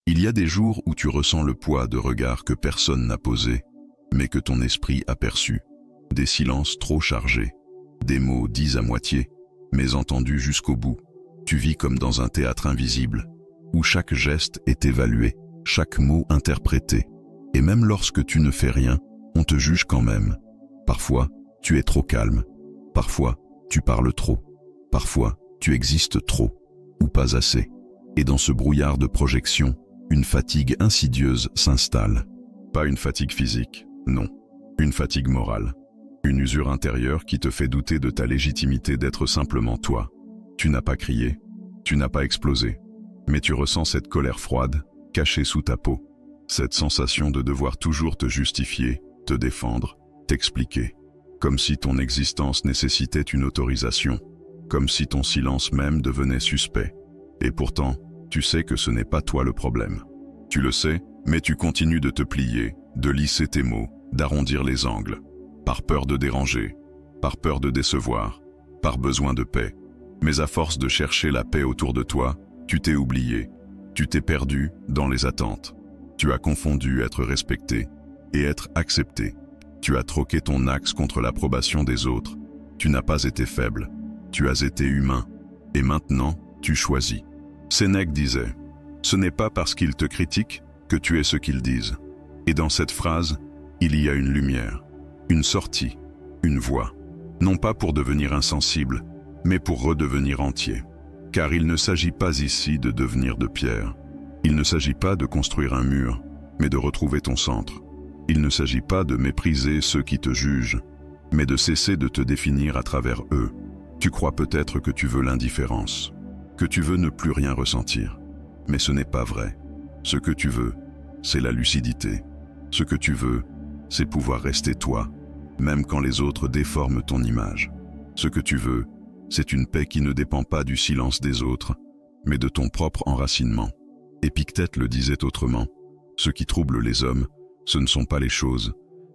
Il y a des jours où tu ressens le poids de regards que personne n'a posés, mais que ton esprit a perçus. Des silences trop chargés, des mots dits à moitié, mais entendus jusqu'au bout. Tu vis comme dans un théâtre invisible, où chaque geste est évalué, chaque mot interprété. Et même lorsque tu ne fais rien, on te juge quand même. Parfois, tu es trop calme. Parfois, tu parles trop. Parfois, tu existes trop, ou pas assez. Et dans ce brouillard de projection, une fatigue insidieuse s'installe. Pas une fatigue physique, non. Une fatigue morale. Une usure intérieure qui te fait douter de ta légitimité d'être simplement toi. Tu n'as pas crié, tu n'as pas explosé, mais tu ressens cette colère froide, cachée sous ta peau. Cette sensation de devoir toujours te justifier, te défendre, t'expliquer. Comme si ton existence nécessitait une autorisation. Comme si ton silence même devenait suspect. Et pourtant, tu sais que ce n'est pas toi le problème. Tu le sais, mais tu continues de te plier, de lisser tes mots, d'arrondir les angles. Par peur de déranger, par peur de décevoir, par besoin de paix. Mais à force de chercher la paix autour de toi, tu t'es oublié, tu t'es perdu dans les attentes. Tu as confondu être respecté et être accepté. Tu as troqué ton axe contre l'approbation des autres. Tu n'as pas été faible, tu as été humain. Et maintenant, tu choisis. Sénèque disait « Ce n'est pas parce qu'ils te critiquent que tu es ce qu'ils disent. » Et dans cette phrase, il y a une lumière, une sortie, une voie. Non pas pour devenir insensible, mais pour redevenir entier. Car il ne s'agit pas ici de devenir de pierre. Il ne s'agit pas de construire un mur, mais de retrouver ton centre. Il ne s'agit pas de mépriser ceux qui te jugent, mais de cesser de te définir à travers eux. Tu crois peut-être que tu veux l'indifférence, que tu veux ne plus rien ressentir. Mais ce n'est pas vrai. Ce que tu veux, c'est la lucidité. Ce que tu veux, c'est pouvoir rester toi, même quand les autres déforment ton image. Ce que tu veux, c'est une paix qui ne dépend pas du silence des autres, mais de ton propre enracinement. Épictète le disait autrement, ce qui trouble les hommes, ce ne sont pas les choses,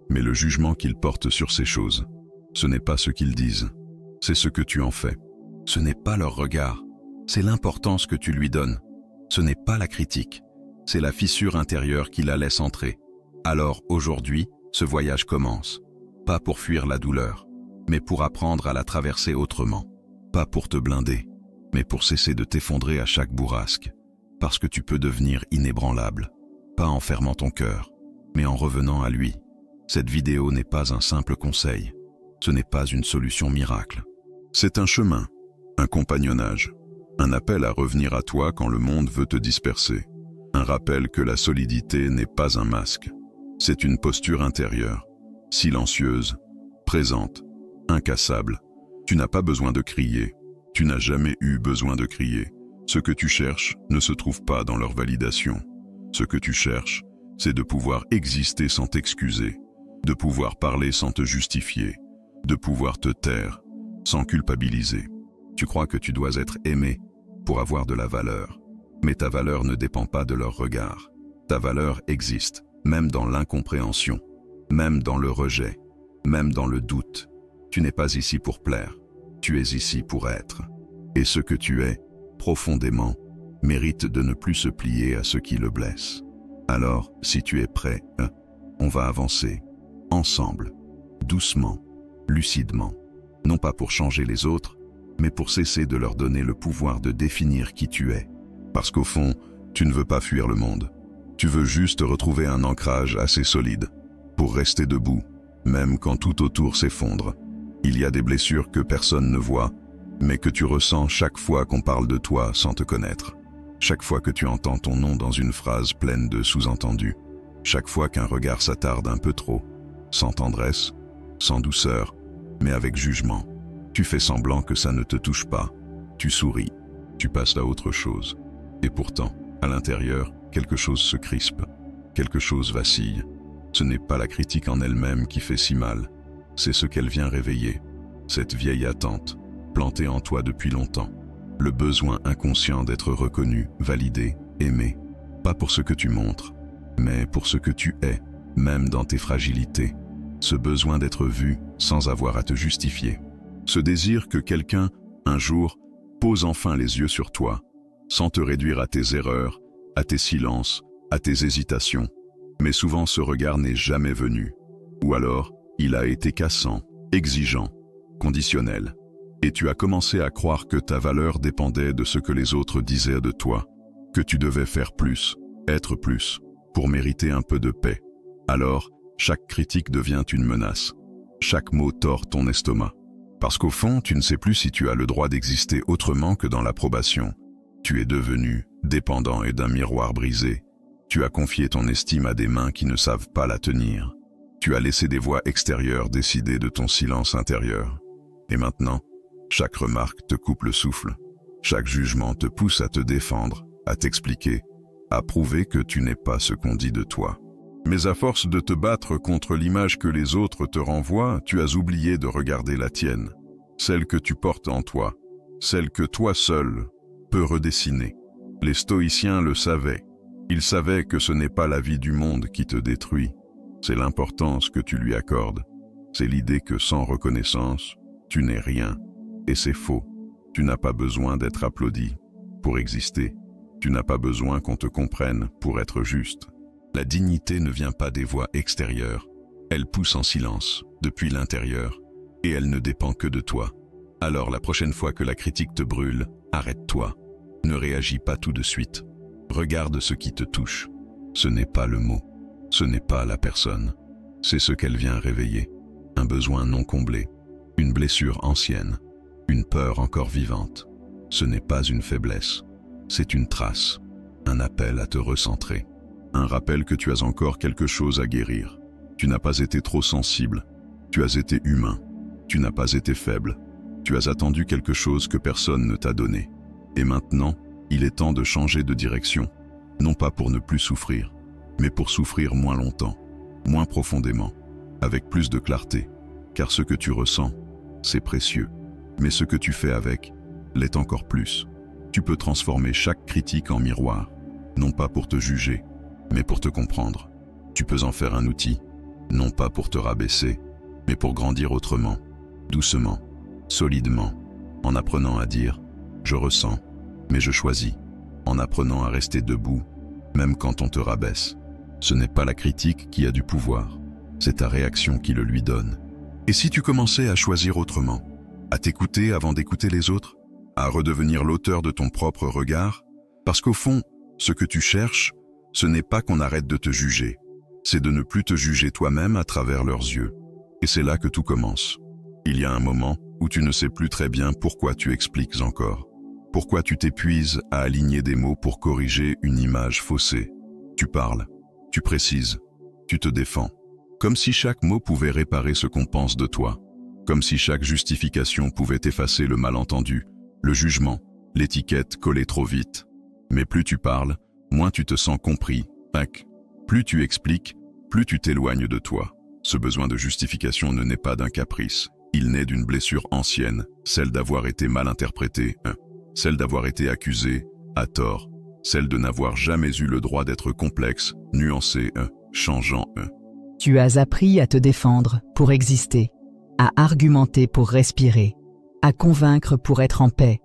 mais le jugement qu'ils portent sur ces choses. Ce n'est pas ce qu'ils disent, c'est ce que tu en fais. Ce n'est pas leur regard, c'est l'importance que tu lui donnes. Ce n'est pas la critique, c'est la fissure intérieure qui la laisse entrer. Alors aujourd'hui, ce voyage commence. Pas pour fuir la douleur, mais pour apprendre à la traverser autrement. Pas pour te blinder, mais pour cesser de t'effondrer à chaque bourrasque. Parce que tu peux devenir inébranlable. Pas en fermant ton cœur, mais en revenant à lui. Cette vidéo n'est pas un simple conseil. Ce n'est pas une solution miracle. C'est un chemin, un compagnonnage, un appel à revenir à toi quand le monde veut te disperser. Un rappel que la solidité n'est pas un masque. C'est une posture intérieure, silencieuse, présente, incassable. Tu n'as pas besoin de crier. Tu n'as jamais eu besoin de crier. Ce que tu cherches ne se trouve pas dans leur validation. Ce que tu cherches, c'est de pouvoir exister sans t'excuser, de pouvoir parler sans te justifier, de pouvoir te taire sans culpabiliser. Tu crois que tu dois être aimé pour avoir de la valeur, mais ta valeur ne dépend pas de leur regard. Ta valeur existe, même dans l'incompréhension, même dans le rejet, même dans le doute. Tu n'es pas ici pour plaire, tu es ici pour être. Et ce que tu es, profondément, mérite de ne plus se plier à ce qui le blesse. Alors, si tu es prêt, on va avancer, ensemble, doucement, lucidement, non pas pour changer les autres, mais pour cesser de leur donner le pouvoir de définir qui tu es. Parce qu'au fond, tu ne veux pas fuir le monde. Tu veux juste retrouver un ancrage assez solide, pour rester debout, même quand tout autour s'effondre. Il y a des blessures que personne ne voit, mais que tu ressens chaque fois qu'on parle de toi sans te connaître. Chaque fois que tu entends ton nom dans une phrase pleine de sous-entendus. Chaque fois qu'un regard s'attarde un peu trop, sans tendresse, sans douceur, mais avec jugement. Tu fais semblant que ça ne te touche pas. Tu souris, tu passes à autre chose. Et pourtant, à l'intérieur, quelque chose se crispe, quelque chose vacille. Ce n'est pas la critique en elle-même qui fait si mal, c'est ce qu'elle vient réveiller, cette vieille attente, plantée en toi depuis longtemps. Le besoin inconscient d'être reconnu, validé, aimé, pas pour ce que tu montres, mais pour ce que tu es, même dans tes fragilités. Ce besoin d'être vu sans avoir à te justifier. Ce désir que quelqu'un, un jour, pose enfin les yeux sur toi, sans te réduire à tes erreurs, à tes silences, à tes hésitations. Mais souvent ce regard n'est jamais venu. Ou alors, il a été cassant, exigeant, conditionnel. Et tu as commencé à croire que ta valeur dépendait de ce que les autres disaient de toi, que tu devais faire plus, être plus, pour mériter un peu de paix. Alors, chaque critique devient une menace. Chaque mot tord ton estomac. Parce qu'au fond, tu ne sais plus si tu as le droit d'exister autrement que dans l'approbation. Tu es devenu dépendant et d'un miroir brisé. Tu as confié ton estime à des mains qui ne savent pas la tenir. Tu as laissé des voix extérieures décider de ton silence intérieur. Et maintenant, chaque remarque te coupe le souffle. Chaque jugement te pousse à te défendre, à t'expliquer, à prouver que tu n'es pas ce qu'on dit de toi. Mais à force de te battre contre l'image que les autres te renvoient, tu as oublié de regarder la tienne, celle que tu portes en toi, celle que toi seul peux redessiner. Les stoïciens le savaient. Ils savaient que ce n'est pas la vie du monde qui te détruit, c'est l'importance que tu lui accordes. C'est l'idée que sans reconnaissance, tu n'es rien. Et c'est faux. Tu n'as pas besoin d'être applaudi pour exister. Tu n'as pas besoin qu'on te comprenne pour être juste. La dignité ne vient pas des voix extérieures. Elle pousse en silence, depuis l'intérieur, et elle ne dépend que de toi. Alors la prochaine fois que la critique te brûle, arrête-toi. Ne réagis pas tout de suite. Regarde ce qui te touche. Ce n'est pas le mot. Ce n'est pas la personne. C'est ce qu'elle vient réveiller. Un besoin non comblé. Une blessure ancienne. Une peur encore vivante. Ce n'est pas une faiblesse. C'est une trace. Un appel à te recentrer. Un rappel que tu as encore quelque chose à guérir. Tu n'as pas été trop sensible. Tu as été humain. Tu n'as pas été faible. Tu as attendu quelque chose que personne ne t'a donné. Et maintenant, il est temps de changer de direction. Non pas pour ne plus souffrir, mais pour souffrir moins longtemps, moins profondément, avec plus de clarté. Car ce que tu ressens, c'est précieux. Mais ce que tu fais avec, l'est encore plus. Tu peux transformer chaque critique en miroir, non pas pour te juger, mais pour te comprendre. Tu peux en faire un outil, non pas pour te rabaisser, mais pour grandir autrement, doucement, solidement, en apprenant à dire « je ressens, mais je choisis », en apprenant à rester debout, même quand on te rabaisse. Ce n'est pas la critique qui a du pouvoir, c'est ta réaction qui le lui donne. Et si tu commençais à choisir autrement, à t'écouter avant d'écouter les autres, à redevenir l'auteur de ton propre regard, parce qu'au fond, ce que tu cherches, ce n'est pas qu'on arrête de te juger, c'est de ne plus te juger toi-même à travers leurs yeux. Et c'est là que tout commence. Il y a un moment où tu ne sais plus très bien pourquoi tu expliques encore. Pourquoi tu t'épuises à aligner des mots pour corriger une image faussée. Tu parles, tu précises, tu te défends. Comme si chaque mot pouvait réparer ce qu'on pense de toi. Comme si chaque justification pouvait effacer le malentendu, le jugement, l'étiquette collée trop vite. Mais plus tu parles, moins tu te sens compris. Plus tu expliques, plus tu t'éloignes de toi. Ce besoin de justification ne naît pas d'un caprice. Il naît d'une blessure ancienne, celle d'avoir été mal interprétée, celle d'avoir été accusée, à tort, celle de n'avoir jamais eu le droit d'être complexe, nuancé, changeant. Tu as appris à te défendre pour exister, à argumenter pour respirer, à convaincre pour être en paix.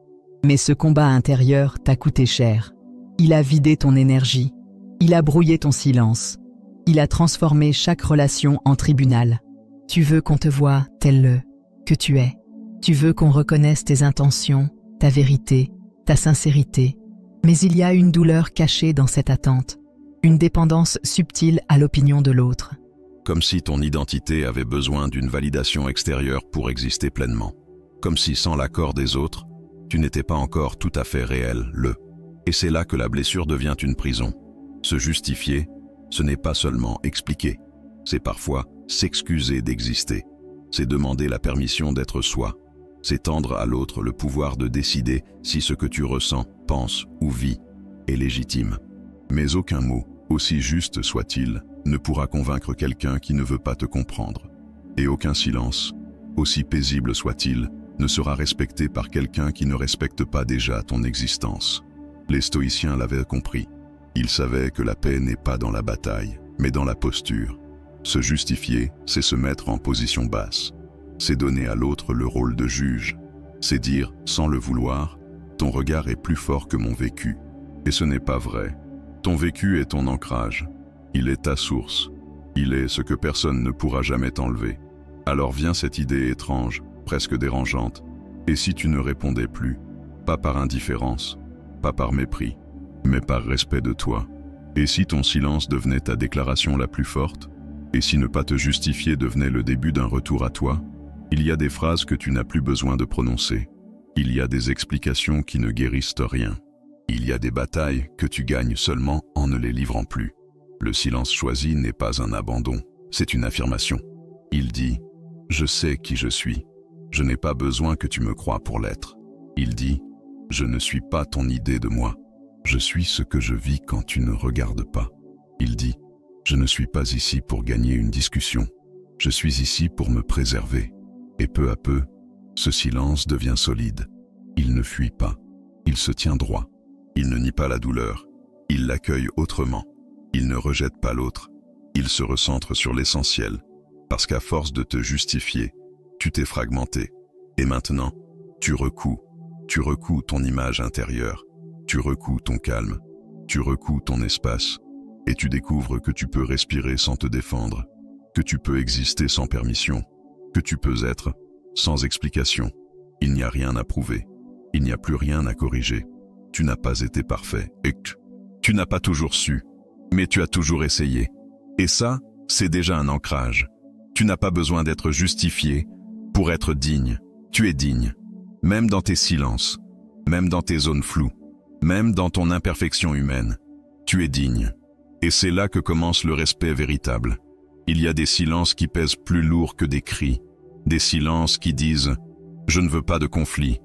Mais ce combat intérieur t'a coûté cher. Il a vidé ton énergie, il a brouillé ton silence, il a transformé chaque relation en tribunal. Tu veux qu'on te voie tel que tu es. Tu veux qu'on reconnaisse tes intentions, ta vérité, ta sincérité. Mais il y a une douleur cachée dans cette attente, une dépendance subtile à l'opinion de l'autre. Comme si ton identité avait besoin d'une validation extérieure pour exister pleinement. Comme si sans l'accord des autres, tu n'étais pas encore tout à fait réel, Et c'est là que la blessure devient une prison. Se justifier, ce n'est pas seulement expliquer, c'est parfois s'excuser d'exister. C'est demander la permission d'être soi. C'est tendre à l'autre le pouvoir de décider si ce que tu ressens, penses ou vis est légitime. Mais aucun mot, aussi juste soit-il, ne pourra convaincre quelqu'un qui ne veut pas te comprendre. Et aucun silence, aussi paisible soit-il, ne sera respecté par quelqu'un qui ne respecte pas déjà ton existence. Les stoïciens l'avaient compris. Ils savaient que la paix n'est pas dans la bataille, mais dans la posture. Se justifier, c'est se mettre en position basse. C'est donner à l'autre le rôle de juge. C'est dire, sans le vouloir, ton regard est plus fort que mon vécu. Et ce n'est pas vrai. Ton vécu est ton ancrage. Il est ta source. Il est ce que personne ne pourra jamais t'enlever. Alors vient cette idée étrange, presque dérangeante. Et si tu ne répondais plus, pas par indifférence, pas par mépris, mais par respect de toi? Et si ton silence devenait ta déclaration la plus forte? Et si ne pas te justifier devenait le début d'un retour à toi? Il y a des phrases que tu n'as plus besoin de prononcer. Il y a des explications qui ne guérissent rien. Il y a des batailles que tu gagnes seulement en ne les livrant plus. Le silence choisi n'est pas un abandon, c'est une affirmation. Il dit « Je sais qui je suis. Je n'ai pas besoin que tu me croies pour l'être. » Il dit « Je ne suis pas ton idée de moi. Je suis ce que je vis quand tu ne regardes pas. » Il dit « Je ne suis pas ici pour gagner une discussion. Je suis ici pour me préserver. » Et peu à peu, ce silence devient solide. Il ne fuit pas. Il se tient droit. Il ne nie pas la douleur. Il l'accueille autrement. Il ne rejette pas l'autre. Il se recentre sur l'essentiel. Parce qu'à force de te justifier, tu t'es fragmenté. Et maintenant, tu recoues ton image intérieure. Tu recoues ton calme. Tu recoues ton espace. Et tu découvres que tu peux respirer sans te défendre. Que tu peux exister sans permission. Que tu peux être sans explication. Il n'y a rien à prouver. Il n'y a plus rien à corriger. Tu n'as pas été parfait. Et tu n'as pas toujours su. Mais tu as toujours essayé. Et ça, c'est déjà un ancrage. Tu n'as pas besoin d'être justifié pour être digne. Tu es digne. Même dans tes silences. Même dans tes zones floues. Même dans ton imperfection humaine. Tu es digne. Et c'est là que commence le respect véritable. Il y a des silences qui pèsent plus lourd que des cris. Des silences qui disent « Je ne veux pas de conflit »,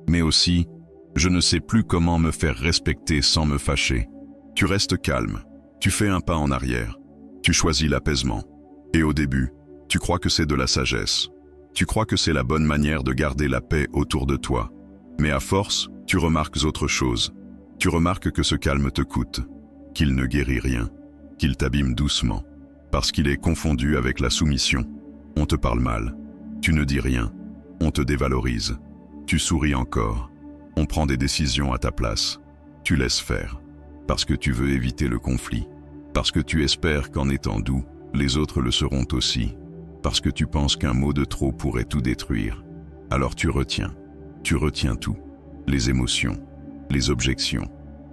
mais aussi « Je ne sais plus comment me faire respecter sans me fâcher ». Tu restes calme, tu fais un pas en arrière, tu choisis l'apaisement. Et au début, tu crois que c'est de la sagesse. Tu crois que c'est la bonne manière de garder la paix autour de toi. Mais à force, tu remarques autre chose. Tu remarques que ce calme te coûte, qu'il ne guérit rien, qu'il t'abîme doucement, parce qu'il est confondu avec la soumission. On te parle mal. Tu ne dis rien, on te dévalorise, tu souris encore, on prend des décisions à ta place, tu laisses faire, parce que tu veux éviter le conflit, parce que tu espères qu'en étant doux, les autres le seront aussi, parce que tu penses qu'un mot de trop pourrait tout détruire. Alors tu retiens tout, les émotions, les objections,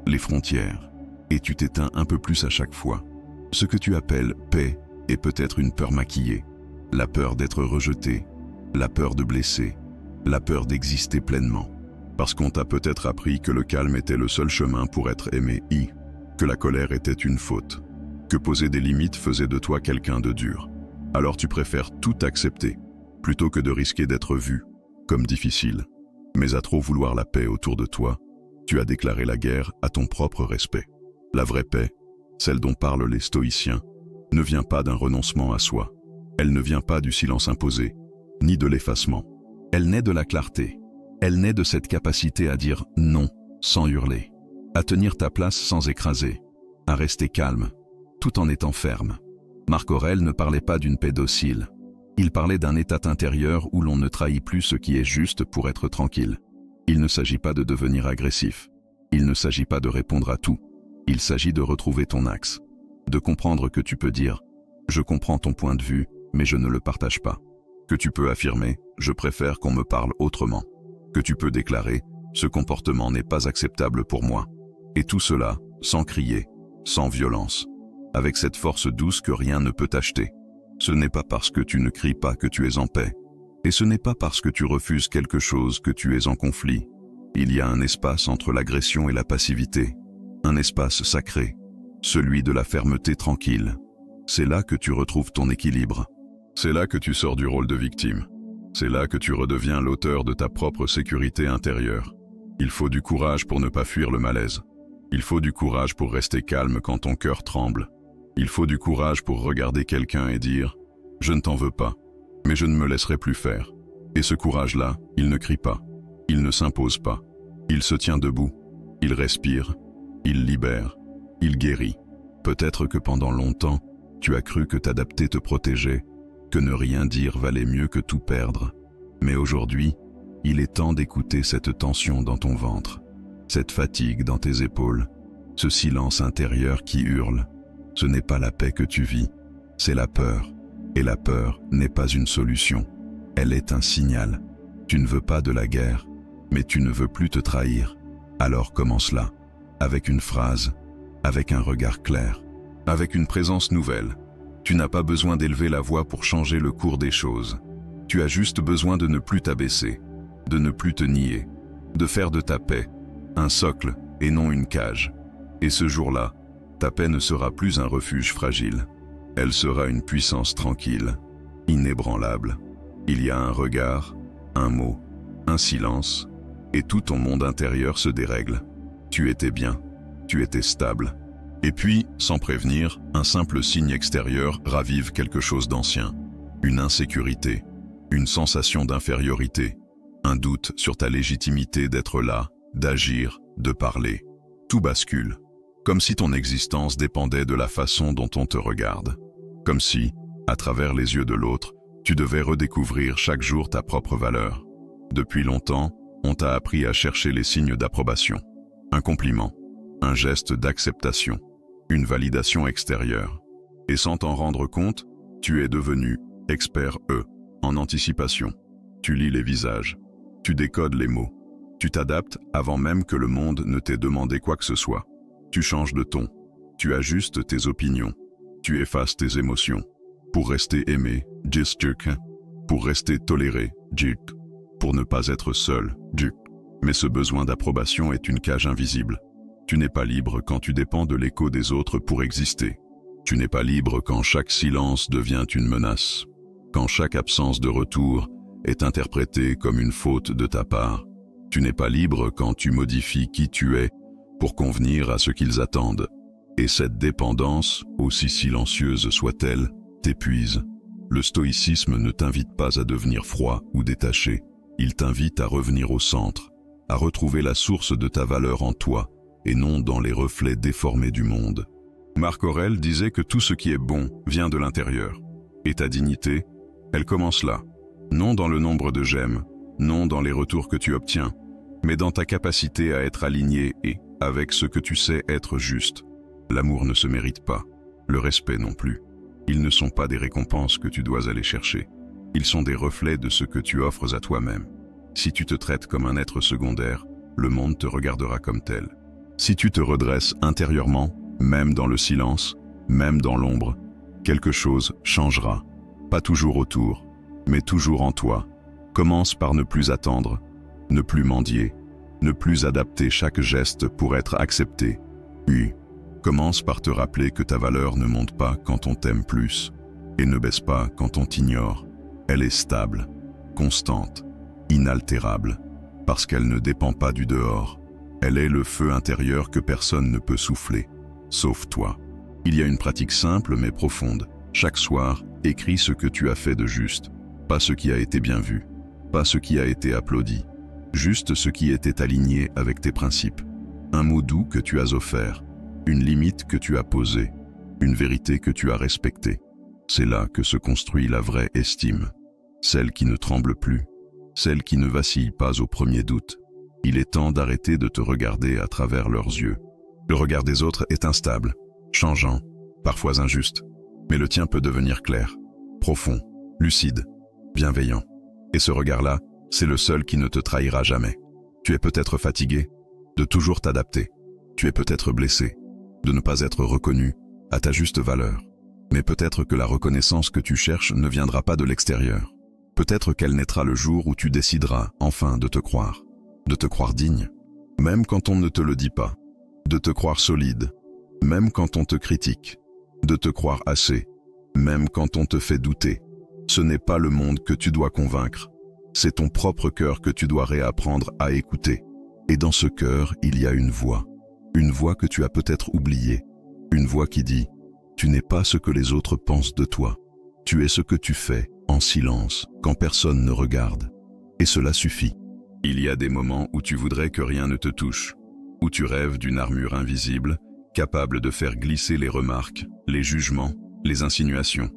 les frontières, et tu t'éteins un peu plus à chaque fois. Ce que tu appelles paix est peut-être une peur maquillée, la peur d'être rejeté, la peur de blesser, la peur d'exister pleinement. Parce qu'on t'a peut-être appris que le calme était le seul chemin pour être aimé, que la colère était une faute, que poser des limites faisait de toi quelqu'un de dur. Alors tu préfères tout accepter, plutôt que de risquer d'être vu comme difficile. Mais à trop vouloir la paix autour de toi, tu as déclaré la guerre à ton propre respect. La vraie paix, celle dont parlent les stoïciens, ne vient pas d'un renoncement à soi. Elle ne vient pas du silence imposé, ni de l'effacement. Elle naît de la clarté. Elle naît de cette capacité à dire non sans hurler, à tenir ta place sans écraser, à rester calme, tout en étant ferme. Marc Aurèle ne parlait pas d'une paix docile. Il parlait d'un état intérieur où l'on ne trahit plus ce qui est juste pour être tranquille. Il ne s'agit pas de devenir agressif. Il ne s'agit pas de répondre à tout. Il s'agit de retrouver ton axe, de comprendre que tu peux dire « Je comprends ton point de vue, mais je ne le partage pas ». Que tu peux affirmer « Je préfère qu'on me parle autrement ». Que tu peux déclarer « Ce comportement n'est pas acceptable pour moi ». Et tout cela, sans crier, sans violence, avec cette force douce que rien ne peut acheter. Ce n'est pas parce que tu ne cries pas que tu es en paix. Et ce n'est pas parce que tu refuses quelque chose que tu es en conflit. Il y a un espace entre l'agression et la passivité. Un espace sacré, celui de la fermeté tranquille. C'est là que tu retrouves ton équilibre. C'est là que tu sors du rôle de victime. C'est là que tu redeviens l'auteur de ta propre sécurité intérieure. Il faut du courage pour ne pas fuir le malaise. Il faut du courage pour rester calme quand ton cœur tremble. Il faut du courage pour regarder quelqu'un et dire « Je ne t'en veux pas, mais je ne me laisserai plus faire ». Et ce courage-là, il ne crie pas, il ne s'impose pas. Il se tient debout, il respire, il libère, il guérit. Peut-être que pendant longtemps, tu as cru que t'adapter te protégeait, que ne rien dire valait mieux que tout perdre. Mais aujourd'hui, il est temps d'écouter cette tension dans ton ventre, cette fatigue dans tes épaules, ce silence intérieur qui hurle. Ce n'est pas la paix que tu vis, c'est la peur. Et la peur n'est pas une solution, elle est un signal. Tu ne veux pas de la guerre, mais tu ne veux plus te trahir. Alors commence-la, avec une phrase, avec un regard clair, avec une présence nouvelle. Tu n'as pas besoin d'élever la voix pour changer le cours des choses. Tu as juste besoin de ne plus t'abaisser, de ne plus te nier, de faire de ta paix un socle et non une cage. Et ce jour-là, ta paix ne sera plus un refuge fragile. Elle sera une puissance tranquille, inébranlable. Il y a un regard, un mot, un silence, et tout ton monde intérieur se dérègle. Tu étais bien, tu étais stable. Et puis, sans prévenir, un simple signe extérieur ravive quelque chose d'ancien. Une insécurité, une sensation d'infériorité, un doute sur ta légitimité d'être là, d'agir, de parler. Tout bascule, comme si ton existence dépendait de la façon dont on te regarde. Comme si, à travers les yeux de l'autre, tu devais redécouvrir chaque jour ta propre valeur. Depuis longtemps, on t'a appris à chercher les signes d'approbation. Un compliment, un geste d'acceptation, une validation extérieure. Et sans t'en rendre compte, tu es devenu expert en anticipation. Tu lis les visages, tu décodes les mots, tu t'adaptes avant même que le monde ne t'ait demandé quoi que ce soit. Tu changes de ton, tu ajustes tes opinions, tu effaces tes émotions. Pour rester aimé, pour rester toléré, pour ne pas être seul, mais ce besoin d'approbation est une cage invisible. Tu n'es pas libre quand tu dépends de l'écho des autres pour exister. Tu n'es pas libre quand chaque silence devient une menace, quand chaque absence de retour est interprétée comme une faute de ta part. Tu n'es pas libre quand tu modifies qui tu es pour convenir à ce qu'ils attendent. Et cette dépendance, aussi silencieuse soit-elle, t'épuise. Le stoïcisme ne t'invite pas à devenir froid ou détaché. Il t'invite à revenir au centre, à retrouver la source de ta valeur en toi et non dans les reflets déformés du monde. Marc Aurèle disait que tout ce qui est bon vient de l'intérieur. Et ta dignité, elle commence là. Non dans le nombre de j'aime, non dans les retours que tu obtiens, mais dans ta capacité à être aligné et avec ce que tu sais être juste. L'amour ne se mérite pas, le respect non plus. Ils ne sont pas des récompenses que tu dois aller chercher. Ils sont des reflets de ce que tu offres à toi-même. Si tu te traites comme un être secondaire, le monde te regardera comme tel. Si tu te redresses intérieurement, même dans le silence, même dans l'ombre, quelque chose changera. Pas toujours autour, mais toujours en toi. Commence par ne plus attendre, ne plus mendier, ne plus adapter chaque geste pour être accepté. Puis, commence par te rappeler que ta valeur ne monte pas quand on t'aime plus, et ne baisse pas quand on t'ignore. Elle est stable, constante, inaltérable, parce qu'elle ne dépend pas du dehors. Elle est le feu intérieur que personne ne peut souffler, sauf toi. Il y a une pratique simple mais profonde. Chaque soir, écris ce que tu as fait de juste, pas ce qui a été bien vu, pas ce qui a été applaudi, juste ce qui était aligné avec tes principes. Un mot doux que tu as offert, une limite que tu as posée, une vérité que tu as respectée. C'est là que se construit la vraie estime, celle qui ne tremble plus, celle qui ne vacille pas au premier doute. Il est temps d'arrêter de te regarder à travers leurs yeux. Le regard des autres est instable, changeant, parfois injuste, mais le tien peut devenir clair, profond, lucide, bienveillant. Et ce regard-là, c'est le seul qui ne te trahira jamais. Tu es peut-être fatigué de toujours t'adapter. Tu es peut-être blessé de ne pas être reconnu à ta juste valeur. Mais peut-être que la reconnaissance que tu cherches ne viendra pas de l'extérieur. Peut-être qu'elle naîtra le jour où tu décideras enfin de te croire digne, même quand on ne te le dit pas, de te croire solide, même quand on te critique, de te croire assez, même quand on te fait douter. Ce n'est pas le monde que tu dois convaincre, c'est ton propre cœur que tu dois réapprendre à écouter. Et dans ce cœur, il y a une voix que tu as peut-être oubliée, une voix qui dit « Tu n'es pas ce que les autres pensent de toi, tu es ce que tu fais en silence quand personne ne regarde. » Et cela suffit. Il y a des moments où tu voudrais que rien ne te touche, où tu rêves d'une armure invisible, capable de faire glisser les remarques, les jugements, les insinuations.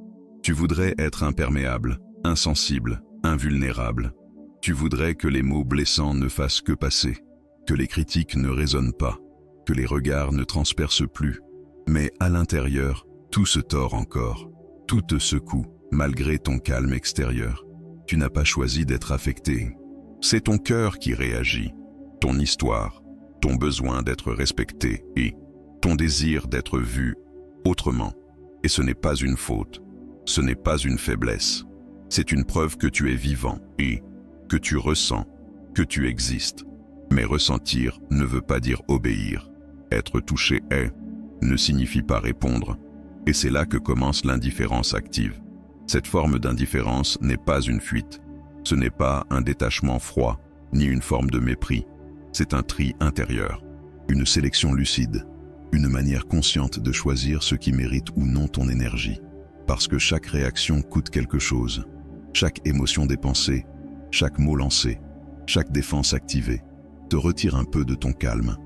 Tu voudrais être imperméable, insensible, invulnérable. Tu voudrais que les mots blessants ne fassent que passer, que les critiques ne résonnent pas. que les regards ne transpercent plus. Mais à l'intérieur, tout se tord encore. Tout te secoue, malgré ton calme extérieur. Tu n'as pas choisi d'être affecté. C'est ton cœur qui réagit, ton histoire, ton besoin d'être respecté et ton désir d'être vu autrement. Et ce n'est pas une faute, ce n'est pas une faiblesse. C'est une preuve que tu es vivant et que tu ressens, que tu existes. Mais ressentir ne veut pas dire obéir. Être touché ne signifie pas répondre. Et c'est là que commence l'indifférence active. Cette forme d'indifférence n'est pas une fuite. Ce n'est pas un détachement froid, ni une forme de mépris. C'est un tri intérieur, une sélection lucide, une manière consciente de choisir ce qui mérite ou non ton énergie. Parce que chaque réaction coûte quelque chose. Chaque émotion dépensée, chaque mot lancé, chaque défense activée, te retire un peu de ton calme.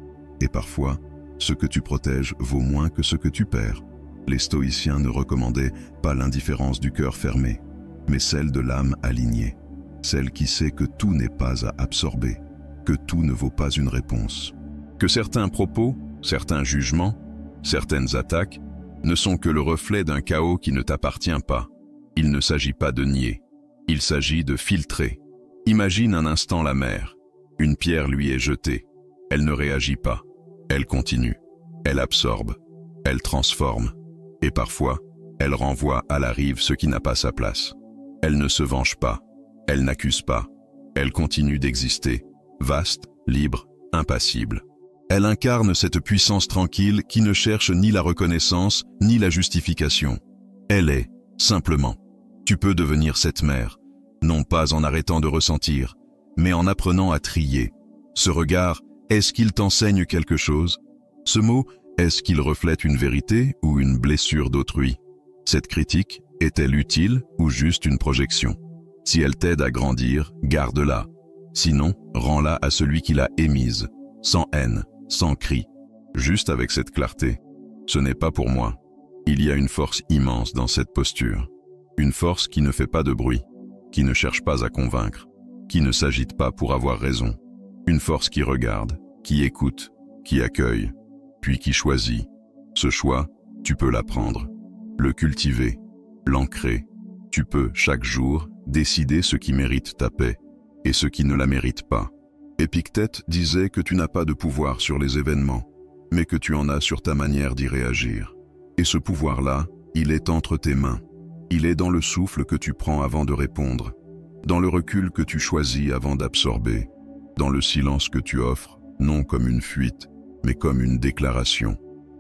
Et parfois, ce que tu protèges vaut moins que ce que tu perds. Les stoïciens ne recommandaient pas l'indifférence du cœur fermé, mais celle de l'âme alignée, celle qui sait que tout n'est pas à absorber, que tout ne vaut pas une réponse, que certains propos, certains jugements, certaines attaques ne sont que le reflet d'un chaos qui ne t'appartient pas. Il ne s'agit pas de nier, il s'agit de filtrer. Imagine un instant la mer. Une pierre lui est jetée. Elle ne réagit pas. Elle continue. Elle absorbe. Elle transforme. Et parfois, elle renvoie à la rive ce qui n'a pas sa place. Elle ne se venge pas. Elle n'accuse pas. Elle continue d'exister, vaste, libre, impassible. Elle incarne cette puissance tranquille qui ne cherche ni la reconnaissance, ni la justification. Elle est, simplement. Tu peux devenir cette mère, non pas en arrêtant de ressentir, mais en apprenant à trier. Ce regard, est-ce qu'il t'enseigne quelque chose? Ce mot, est-ce qu'il reflète une vérité ou une blessure d'autrui? Cette critique, est-elle utile ou juste une projection? Si elle t'aide à grandir, garde-la. Sinon, rends-la à celui qui l'a émise, sans haine, sans cri, juste avec cette clarté. Ce n'est pas pour moi. Il y a une force immense dans cette posture. Une force qui ne fait pas de bruit, qui ne cherche pas à convaincre, qui ne s'agite pas pour avoir raison. Une force qui regarde, qui écoute, qui accueille, puis qui choisit. Ce choix, tu peux l'apprendre, le cultiver, l'ancrer. Tu peux, chaque jour, décider ce qui mérite ta paix et ce qui ne la mérite pas. Épictète disait que tu n'as pas de pouvoir sur les événements, mais que tu en as sur ta manière d'y réagir. Et ce pouvoir-là, il est entre tes mains. Il est dans le souffle que tu prends avant de répondre, dans le recul que tu choisis avant d'absorber, dans le silence que tu offres, non comme une fuite, mais comme une déclaration.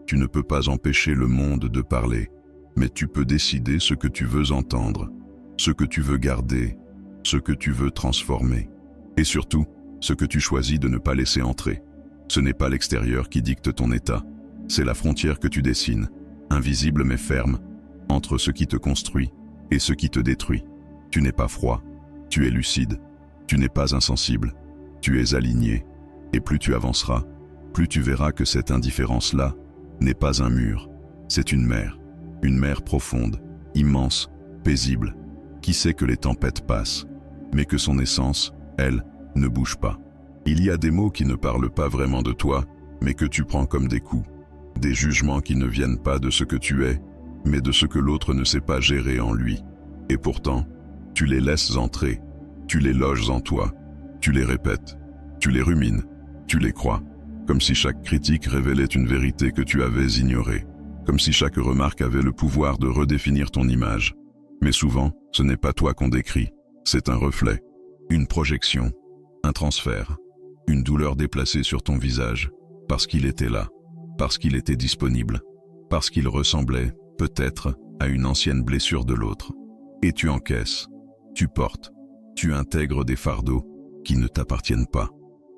Tu ne peux pas empêcher le monde de parler, mais tu peux décider ce que tu veux entendre, ce que tu veux garder, ce que tu veux transformer. Et surtout, ce que tu choisis de ne pas laisser entrer. Ce n'est pas l'extérieur qui dicte ton état, c'est la frontière que tu dessines, invisible mais ferme, entre ce qui te construit et ce qui te détruit. Tu n'es pas froid, tu es lucide, tu n'es pas insensible, tu es aligné, et plus tu avanceras, plus tu verras que cette indifférence-là n'est pas un mur, c'est une mer profonde, immense, paisible, qui sait que les tempêtes passent, mais que son essence, elle, ne bouge pas. Il y a des mots qui ne parlent pas vraiment de toi, mais que tu prends comme des coups, des jugements qui ne viennent pas de ce que tu es, mais de ce que l'autre ne sait pas gérer en lui. Et pourtant, tu les laisses entrer, tu les loges en toi, tu les répètes, tu les rumines, tu les crois, comme si chaque critique révélait une vérité que tu avais ignorée, comme si chaque remarque avait le pouvoir de redéfinir ton image. Mais souvent, ce n'est pas toi qu'on décrit, c'est un reflet, une projection, un transfert, une douleur déplacée sur ton visage, parce qu'il était là, parce qu'il était disponible, parce qu'il ressemblait, peut-être, à une ancienne blessure de l'autre. Et tu encaisses, tu portes, tu intègres des fardeaux qui ne t'appartiennent pas.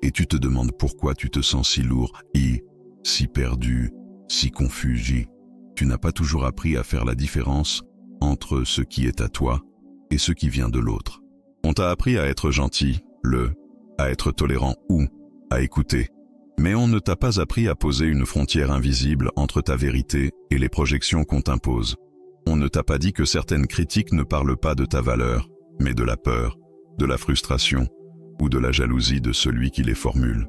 Et tu te demandes pourquoi tu te sens si lourd et si perdu, si confus. Tu n'as pas toujours appris à faire la différence entre ce qui est à toi et ce qui vient de l'autre. On t'a appris à être gentil, à être tolérant ou à écouter. Mais on ne t'a pas appris à poser une frontière invisible entre ta vérité et les projections qu'on t'impose. On ne t'a pas dit que certaines critiques ne parlent pas de ta valeur, mais de la peur, de la frustration ou de la jalousie de celui qui les formule.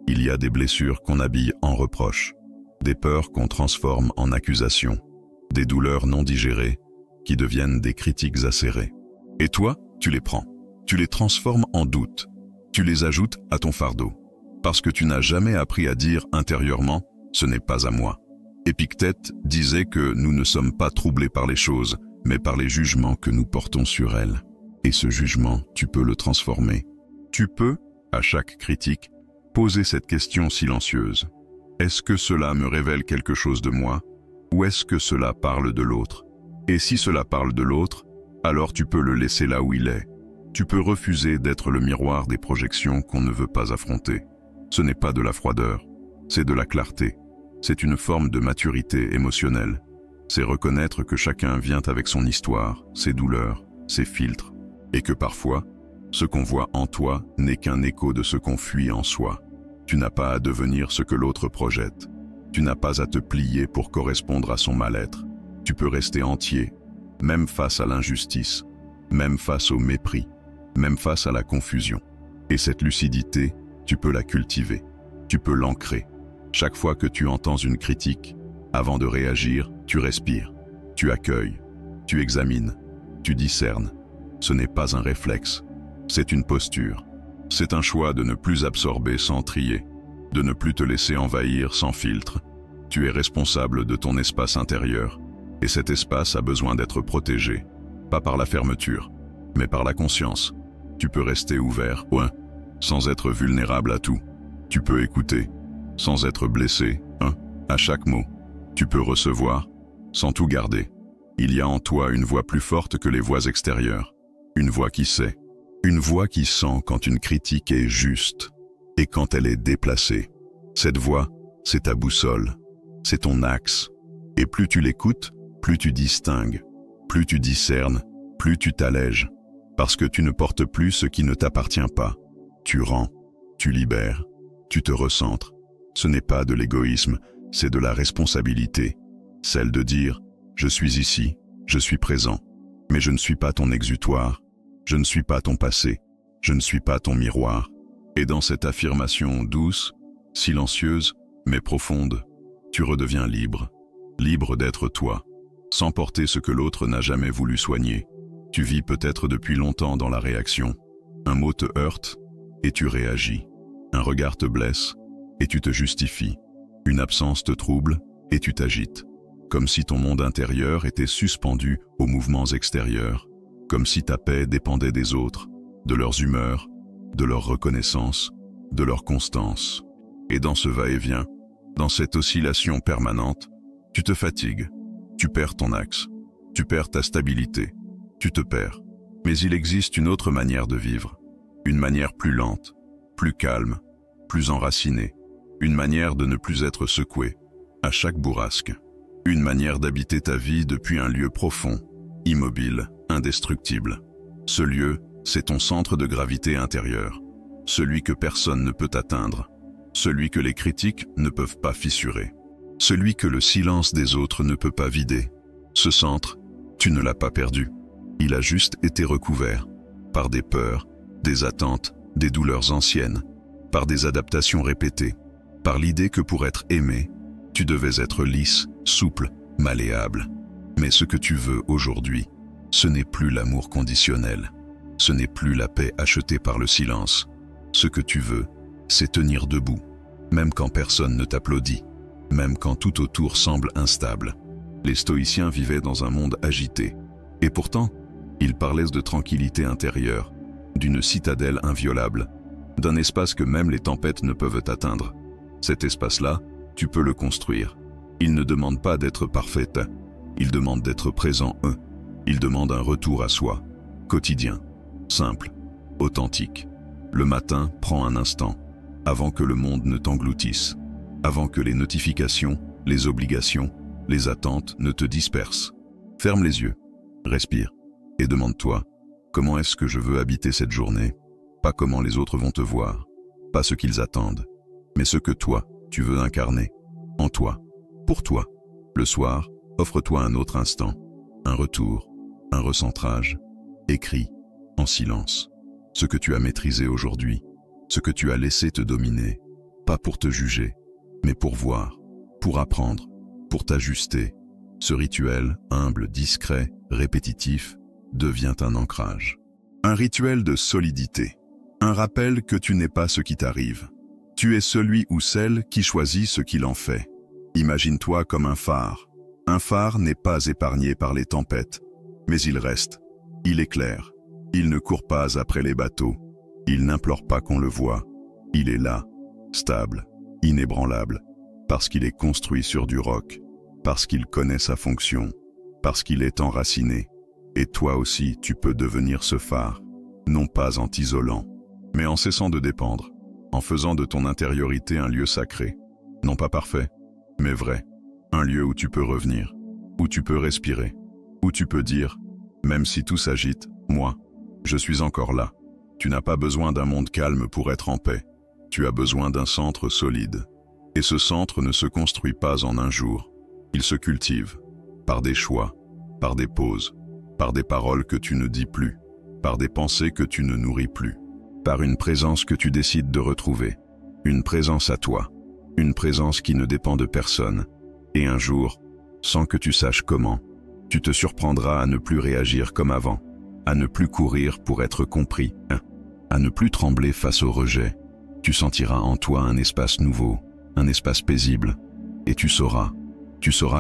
Il y a des blessures qu'on habille en reproches, des peurs qu'on transforme en accusations, des douleurs non digérées qui deviennent des critiques acérées. Et toi, tu les prends, tu les transformes en doutes, tu les ajoutes à ton fardeau, parce que tu n'as jamais appris à dire intérieurement « ce n'est pas à moi ». Épictète disait que nous ne sommes pas troublés par les choses, mais par les jugements que nous portons sur elles. Et ce jugement, tu peux le transformer. Tu peux, à chaque critique, poser cette question silencieuse. Est-ce que cela me révèle quelque chose de moi, ou est-ce que cela parle de l'autre? Et si cela parle de l'autre, alors tu peux le laisser là où il est. Tu peux refuser d'être le miroir des projections qu'on ne veut pas affronter. Ce n'est pas de la froideur, c'est de la clarté. C'est une forme de maturité émotionnelle. C'est reconnaître que chacun vient avec son histoire, ses douleurs, ses filtres, et que parfois, ce qu'on voit en toi n'est qu'un écho de ce qu'on fuit en soi. Tu n'as pas à devenir ce que l'autre projette. Tu n'as pas à te plier pour correspondre à son mal-être. Tu peux rester entier, même face à l'injustice, même face au mépris, même face à la confusion. Et cette lucidité, tu peux la cultiver, tu peux l'ancrer. Chaque fois que tu entends une critique, avant de réagir, tu respires, tu accueilles, tu examines, tu discernes. Ce n'est pas un réflexe, c'est une posture. C'est un choix de ne plus absorber sans trier, de ne plus te laisser envahir sans filtre. Tu es responsable de ton espace intérieur, et cet espace a besoin d'être protégé, pas par la fermeture, mais par la conscience. Tu peux rester ouvert, sans être vulnérable à tout. Tu peux écouter, sans être blessé, à chaque mot. Tu peux recevoir, sans tout garder. Il y a en toi une voix plus forte que les voix extérieures. Une voix qui sait. Une voix qui sent quand une critique est juste et quand elle est déplacée. Cette voix, c'est ta boussole. C'est ton axe. Et plus tu l'écoutes, plus tu distingues. Plus tu discernes, plus tu t'allèges. Parce que tu ne portes plus ce qui ne t'appartient pas. Tu rends, tu libères, tu te recentres. Ce n'est pas de l'égoïsme, c'est de la responsabilité. Celle de dire « je suis ici, je suis présent, mais je ne suis pas ton exutoire, je ne suis pas ton passé, je ne suis pas ton miroir ». Et dans cette affirmation douce, silencieuse, mais profonde, tu redeviens libre, libre d'être toi, sans porter ce que l'autre n'a jamais voulu soigner. Tu vis peut-être depuis longtemps dans la réaction. Un mot te heurte et tu réagis. Un regard te blesse et tu te justifies. Une absence te trouble et tu t'agites. Comme si ton monde intérieur était suspendu aux mouvements extérieurs. Comme si ta paix dépendait des autres, de leurs humeurs, de leur reconnaissance, de leur constance. Et dans ce va-et-vient, dans cette oscillation permanente, tu te fatigues, tu perds ton axe, tu perds ta stabilité, tu te perds. Mais il existe une autre manière de vivre, une manière plus lente, plus calme, plus enracinée, une manière de ne plus être secoué à chaque bourrasque, une manière d'habiter ta vie depuis un lieu profond, immobile, indestructible. Ce lieu, c'est ton centre de gravité intérieur, celui que personne ne peut atteindre, celui que les critiques ne peuvent pas fissurer, celui que le silence des autres ne peut pas vider. Ce centre, tu ne l'as pas perdu. Il a juste été recouvert par des peurs, des attentes, des douleurs anciennes, par des adaptations répétées, par l'idée que pour être aimé, tu devais être lisse, souple, malléable. Mais ce que tu veux aujourd'hui, ce n'est plus l'amour conditionnel. Ce n'est plus la paix achetée par le silence. Ce que tu veux, c'est tenir debout, même quand personne ne t'applaudit, même quand tout autour semble instable. Les stoïciens vivaient dans un monde agité, et pourtant, ils parlaient de tranquillité intérieure, d'une citadelle inviolable, d'un espace que même les tempêtes ne peuvent atteindre. Cet espace-là, tu peux le construire. Il ne demande pas d'être parfaite, il demande d'être présent. Il demande un retour à soi, quotidien, simple, authentique. Le matin, prends un instant, avant que le monde ne t'engloutisse, avant que les notifications, les obligations, les attentes ne te dispersent. Ferme les yeux, respire, et demande-toi, comment est-ce que je veux habiter cette journée? Pas comment les autres vont te voir, pas ce qu'ils attendent, mais ce que toi, tu veux incarner, en toi, pour toi. Le soir, offre-toi un autre instant, un retour, un recentrage. Écris, en silence, ce que tu as maîtrisé aujourd'hui, ce que tu as laissé te dominer, pas pour te juger, mais pour voir, pour apprendre, pour t'ajuster. Ce rituel, humble, discret, répétitif, devient un ancrage. Un rituel de solidité. Un rappel que tu n'es pas ce qui t'arrive. Tu es celui ou celle qui choisit ce qu'il en fait. Imagine-toi comme un phare. Un phare n'est pas épargné par les tempêtes, mais il reste. Il éclaire. Il ne court pas après les bateaux. Il n'implore pas qu'on le voie. Il est là, stable, inébranlable, parce qu'il est construit sur du roc, parce qu'il connaît sa fonction, parce qu'il est enraciné. Et toi aussi, tu peux devenir ce phare, non pas en t'isolant, mais en cessant de dépendre, en faisant de ton intériorité un lieu sacré, non pas parfait, mais vrai, un lieu où tu peux revenir, où tu peux respirer, où tu peux dire, même si tout s'agite, moi, je suis encore là. Tu n'as pas besoin d'un monde calme pour être en paix, tu as besoin d'un centre solide. Et ce centre ne se construit pas en un jour, il se cultive, par des choix, par des pauses, par des paroles que tu ne dis plus, par des pensées que tu ne nourris plus, par une présence que tu décides de retrouver, une présence à toi, une présence qui ne dépend de personne. Et un jour, sans que tu saches comment, tu te surprendras à ne plus réagir comme avant, à ne plus courir pour être compris, à ne plus trembler face au rejet. Tu sentiras en toi un espace nouveau, un espace paisible, et tu sauras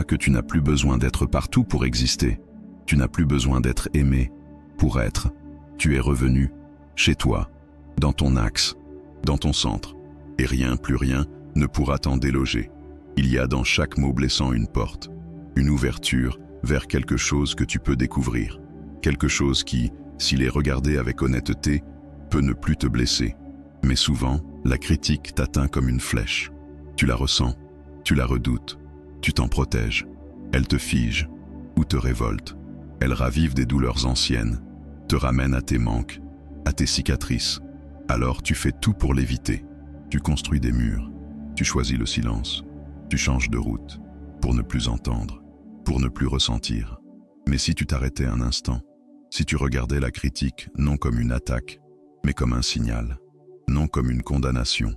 que tu n'as plus besoin d'être partout pour exister. Tu n'as plus besoin d'être aimé pour être. Tu es revenu chez toi, dans ton axe, dans ton centre, et rien, plus rien, ne pourra t'en déloger. Il y a dans chaque mot blessant une porte, une ouverture vers quelque chose que tu peux découvrir, quelque chose qui, s'il est regardé avec honnêteté, peut ne plus te blesser. Mais souvent, la critique t'atteint comme une flèche. Tu la ressens, tu la redoutes, tu t'en protèges. Elle te fige ou te révolte. Elle ravive des douleurs anciennes, te ramène à tes manques, à tes cicatrices. Alors tu fais tout pour l'éviter. Tu construis des murs, tu choisis le silence, tu changes de route, pour ne plus entendre, pour ne plus ressentir. Mais si tu t'arrêtais un instant, si tu regardais la critique non comme une attaque, mais comme un signal, non comme une condamnation,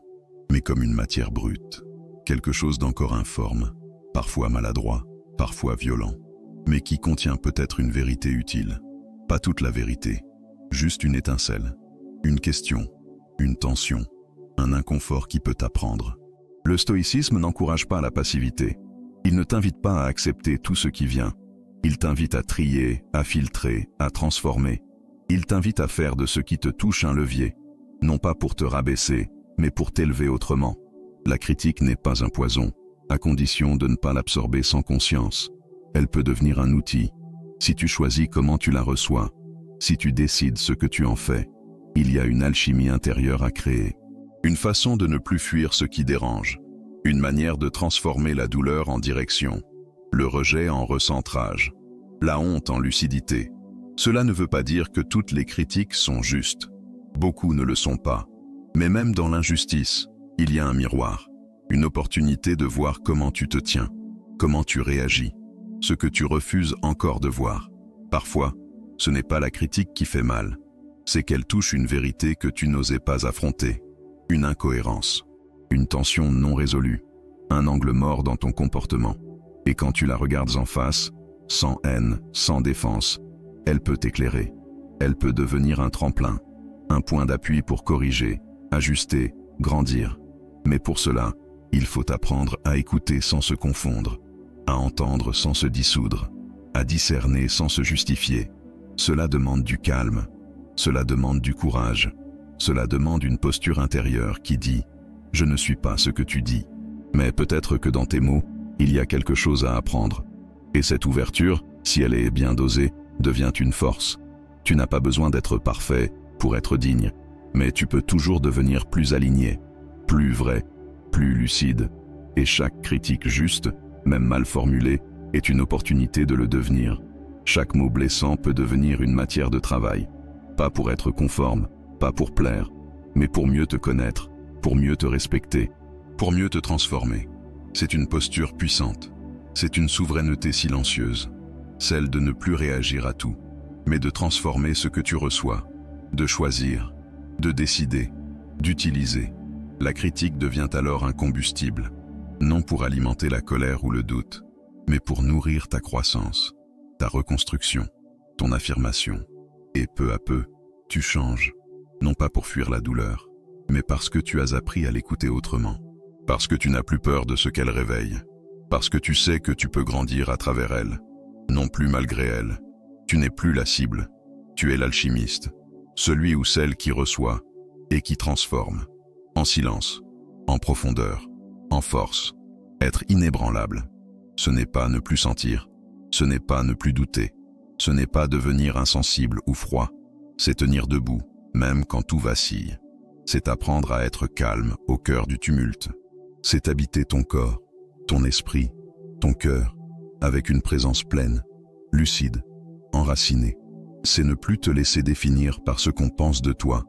mais comme une matière brute, quelque chose d'encore informe, parfois maladroit, parfois violent, mais qui contient peut-être une vérité utile. Pas toute la vérité, juste une étincelle, une question, une tension, un inconfort qui peut t'apprendre. Le stoïcisme n'encourage pas la passivité. Il ne t'invite pas à accepter tout ce qui vient. Il t'invite à trier, à filtrer, à transformer. Il t'invite à faire de ce qui te touche un levier, non pas pour te rabaisser, mais pour t'élever autrement. La critique n'est pas un poison, à condition de ne pas l'absorber sans conscience. Elle peut devenir un outil, si tu choisis comment tu la reçois, si tu décides ce que tu en fais. Il y a une alchimie intérieure à créer, une façon de ne plus fuir ce qui dérange, une manière de transformer la douleur en direction, le rejet en recentrage, la honte en lucidité. Cela ne veut pas dire que toutes les critiques sont justes. Beaucoup ne le sont pas. Mais même dans l'injustice, il y a un miroir, une opportunité de voir comment tu te tiens, comment tu réagis, ce que tu refuses encore de voir. Parfois, ce n'est pas la critique qui fait mal, c'est qu'elle touche une vérité que tu n'osais pas affronter, une incohérence, une tension non résolue, un angle mort dans ton comportement. Et quand tu la regardes en face, sans haine, sans défense, elle peut t'éclairer, elle peut devenir un tremplin, un point d'appui pour corriger, ajuster, grandir. Mais pour cela, il faut apprendre à écouter sans se confondre, à entendre sans se dissoudre, à discerner sans se justifier. Cela demande du calme, cela demande du courage, cela demande une posture intérieure qui dit « Je ne suis pas ce que tu dis ». Mais peut-être que dans tes mots, il y a quelque chose à apprendre. Et cette ouverture, si elle est bien dosée, devient une force. Tu n'as pas besoin d'être parfait pour être digne, mais tu peux toujours devenir plus aligné, plus vrai, plus lucide. Et chaque critique juste, même mal formulée, est une opportunité de le devenir. Chaque mot blessant peut devenir une matière de travail. Pas pour être conforme, pas pour plaire, mais pour mieux te connaître, pour mieux te respecter, pour mieux te transformer. C'est une posture puissante. C'est une souveraineté silencieuse. Celle de ne plus réagir à tout, mais de transformer ce que tu reçois, de choisir, de décider, d'utiliser. La critique devient alors un combustible, non pour alimenter la colère ou le doute, mais pour nourrir ta croissance, ta reconstruction, ton affirmation. Et peu à peu, tu changes, non pas pour fuir la douleur, mais parce que tu as appris à l'écouter autrement, parce que tu n'as plus peur de ce qu'elle réveille, parce que tu sais que tu peux grandir à travers elle, non plus malgré elle. Tu n'es plus la cible, tu es l'alchimiste, celui ou celle qui reçoit et qui transforme, en silence, en profondeur, en force. Être inébranlable, ce n'est pas ne plus sentir, ce n'est pas ne plus douter, ce n'est pas devenir insensible ou froid, c'est tenir debout, même quand tout vacille. C'est apprendre à être calme au cœur du tumulte. C'est habiter ton corps, ton esprit, ton cœur, avec une présence pleine, lucide, enracinée. C'est ne plus te laisser définir par ce qu'on pense de toi,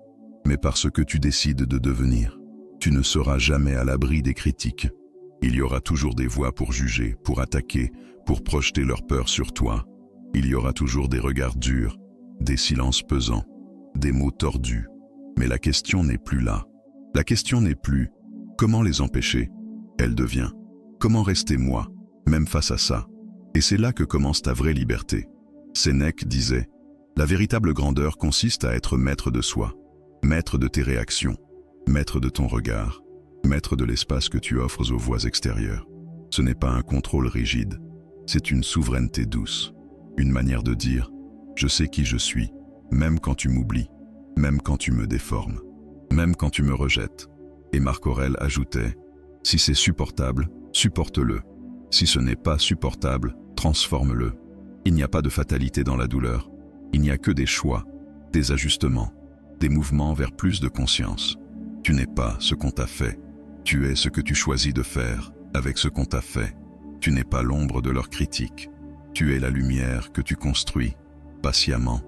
mais par ce que tu décides de devenir. Tu ne seras jamais à l'abri des critiques. Il y aura toujours des voix pour juger, pour attaquer, pour projeter leur peur sur toi. Il y aura toujours des regards durs, des silences pesants, des mots tordus. Mais la question n'est plus là. La question n'est plus « comment les empêcher ?» Elle devient « comment rester moi, même face à ça ?» Et c'est là que commence ta vraie liberté. Sénèque disait « La véritable grandeur consiste à être maître de soi, maître de tes réactions, maître de ton regard, maître de l'espace que tu offres aux voix extérieures. Ce n'est pas un contrôle rigide, c'est une souveraineté douce, une manière de dire « je sais qui je suis, même quand tu m'oublies, même quand tu me déformes, même quand tu me rejettes. » Et Marc Aurèle ajoutait « si c'est supportable, supporte-le. Si ce n'est pas supportable, transforme-le. » Il n'y a pas de fatalité dans la douleur, il n'y a que des choix, des ajustements, des mouvements vers plus de conscience. Tu n'es pas ce qu'on t'a fait, tu es ce que tu choisis de faire avec ce qu'on t'a fait. Tu n'es pas l'ombre de leurs critiques, tu es la lumière que tu construis, patiemment,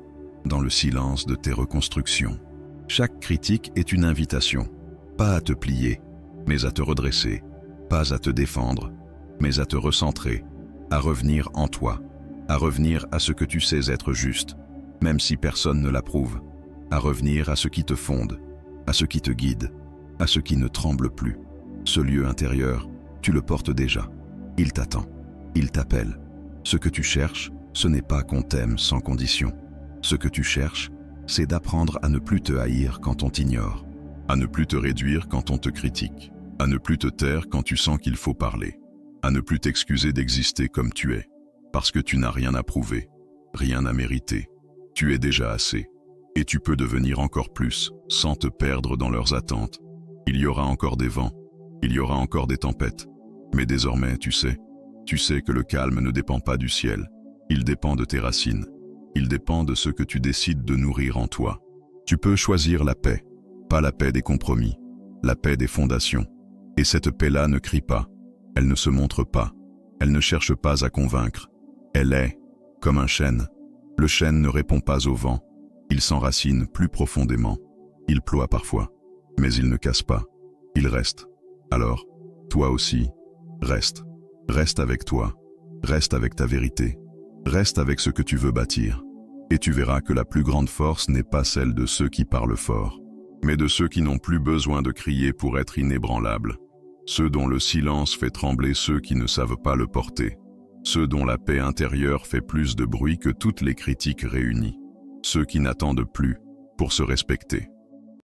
dans le silence de tes reconstructions. Chaque critique est une invitation, pas à te plier, mais à te redresser, pas à te défendre, mais à te recentrer, à revenir en toi, à revenir à ce que tu sais être juste, même si personne ne l'approuve, à revenir à ce qui te fonde, à ce qui te guide, à ce qui ne tremble plus. Ce lieu intérieur, tu le portes déjà. Il t'attend, il t'appelle. Ce que tu cherches, ce n'est pas qu'on t'aime sans condition. Ce que tu cherches, c'est d'apprendre à ne plus te haïr quand on t'ignore, à ne plus te réduire quand on te critique, à ne plus te taire quand tu sens qu'il faut parler, à ne plus t'excuser d'exister comme tu es, parce que tu n'as rien à prouver, rien à mériter. Tu es déjà assez, et tu peux devenir encore plus, sans te perdre dans leurs attentes. Il y aura encore des vents, il y aura encore des tempêtes, mais désormais, tu sais que le calme ne dépend pas du ciel, il dépend de tes racines, il dépend de ce que tu décides de nourrir en toi. Tu peux choisir la paix, pas la paix des compromis, la paix des fondations. Et cette paix-là ne crie pas, elle ne se montre pas, elle ne cherche pas à convaincre. Elle est, comme un chêne. Le chêne ne répond pas au vent, il s'enracine plus profondément. Il ploie parfois, mais il ne casse pas, il reste. Alors, toi aussi, reste. Reste avec toi, reste avec ta vérité, reste avec ce que tu veux bâtir. Et tu verras que la plus grande force n'est pas celle de ceux qui parlent fort, mais de ceux qui n'ont plus besoin de crier pour être inébranlables. Ceux dont le silence fait trembler ceux qui ne savent pas le porter. Ceux dont la paix intérieure fait plus de bruit que toutes les critiques réunies. Ceux qui n'attendent plus pour se respecter.